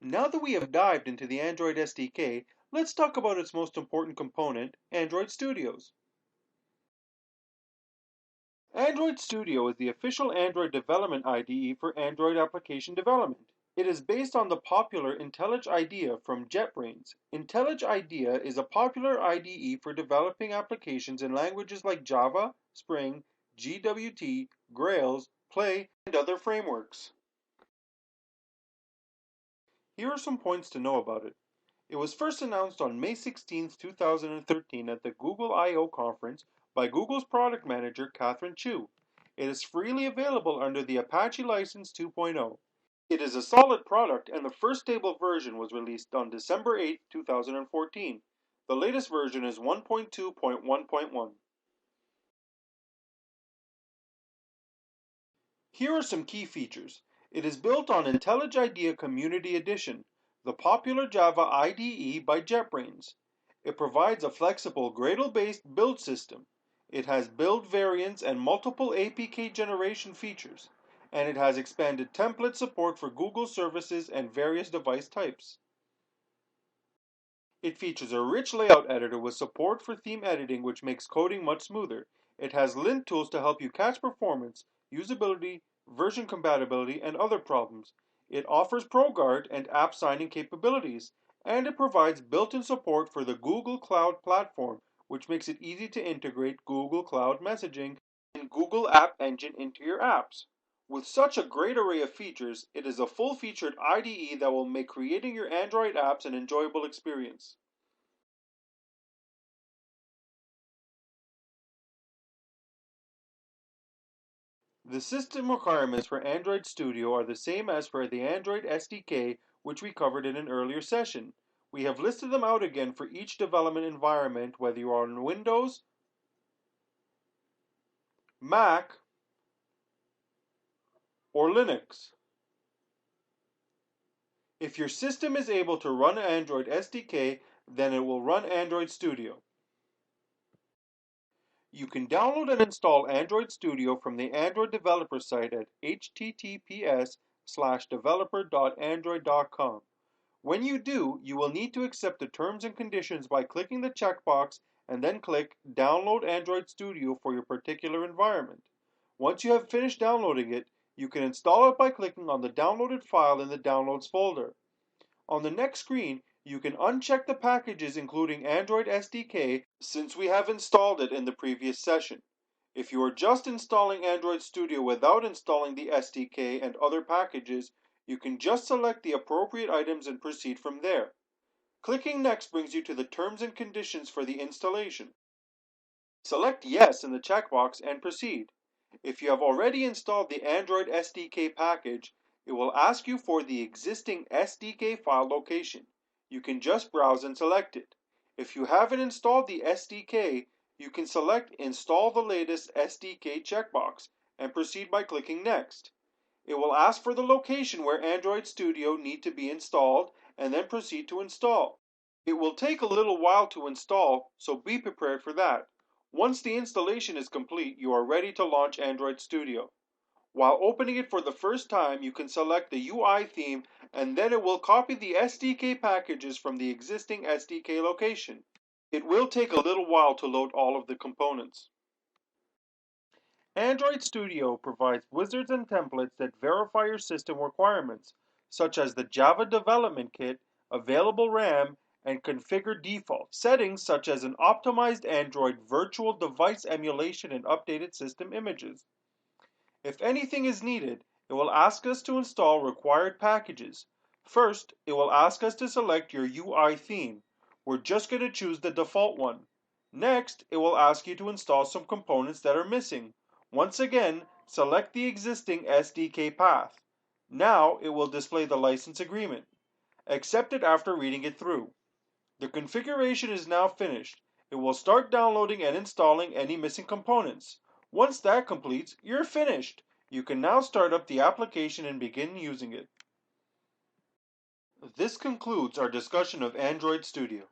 Now that we have dived into the Android SDK, let's talk about its most important component, Android Studios. Android Studio is the official Android development IDE for Android application development. It is based on the popular IntelliJ IDEA from JetBrains. IntelliJ IDEA is a popular IDE for developing applications in languages like Java, Spring, GWT, Grails, Play, and other frameworks. Here are some points to know about it. It was first announced on May 16, 2013 at the Google I/O conference by Google's product manager Catherine Chu. It is freely available under the Apache License 2.0. It is a solid product and the first stable version was released on December 8, 2014. The latest version is 1.2.1.1. Here are some key features. It is built on IntelliJ IDEA Community Edition, the popular Java IDE by JetBrains. It provides a flexible Gradle-based build system. It has build variants and multiple APK generation features, and it has expanded template support for Google services and various device types. It features a rich layout editor with support for theme editing, which makes coding much smoother. It has lint tools to help you catch performance, usability, version compatibility, and other problems. It offers ProGuard and app signing capabilities, and it provides built-in support for the Google Cloud Platform, which makes it easy to integrate Google Cloud Messaging and Google App Engine into your apps. With such a great array of features, it is a full-featured IDE that will make creating your Android apps an enjoyable experience. The system requirements for Android Studio are the same as for the Android SDK, which we covered in an earlier session. We have listed them out again for each development environment, whether you are on Windows, Mac, or Linux. If your system is able to run Android SDK, then it will run Android Studio. You can download and install Android Studio from the Android developer site at https://developer.android.com. When you do, you will need to accept the terms and conditions by clicking the checkbox and then click Download Android Studio for your particular environment. Once you have finished downloading it, you can install it by clicking on the downloaded file in the Downloads folder. On the next screen, you can uncheck the packages including Android SDK since we have installed it in the previous session. If you are just installing Android Studio without installing the SDK and other packages, you can just select the appropriate items and proceed from there. Clicking Next brings you to the terms and conditions for the installation. Select Yes in the checkbox and proceed. If you have already installed the Android SDK package, it will ask you for the existing SDK file location. You can just browse and select it. If you haven't installed the SDK, you can select Install the latest SDK checkbox and proceed by clicking Next. It will ask for the location where Android Studio need to be installed and then proceed to install. It will take a little while to install, so be prepared for that. Once the installation is complete, you are ready to launch Android Studio. While opening it for the first time, you can select the UI theme and then it will copy the SDK packages from the existing SDK location. It will take a little while to load all of the components. Android Studio provides wizards and templates that verify your system requirements, such as the Java Development Kit, available RAM, and configure default settings such as an optimized Android virtual device emulation and updated system images. If anything is needed, it will ask us to install required packages. First, it will ask us to select your UI theme. We're just going to choose the default one. Next, it will ask you to install some components that are missing. Once again, select the existing SDK path. Now it will display the license agreement. Accept it after reading it through. The configuration is now finished. It will start downloading and installing any missing components. Once that completes, you're finished. You can now start up the application and begin using it. This concludes our discussion of Android Studio.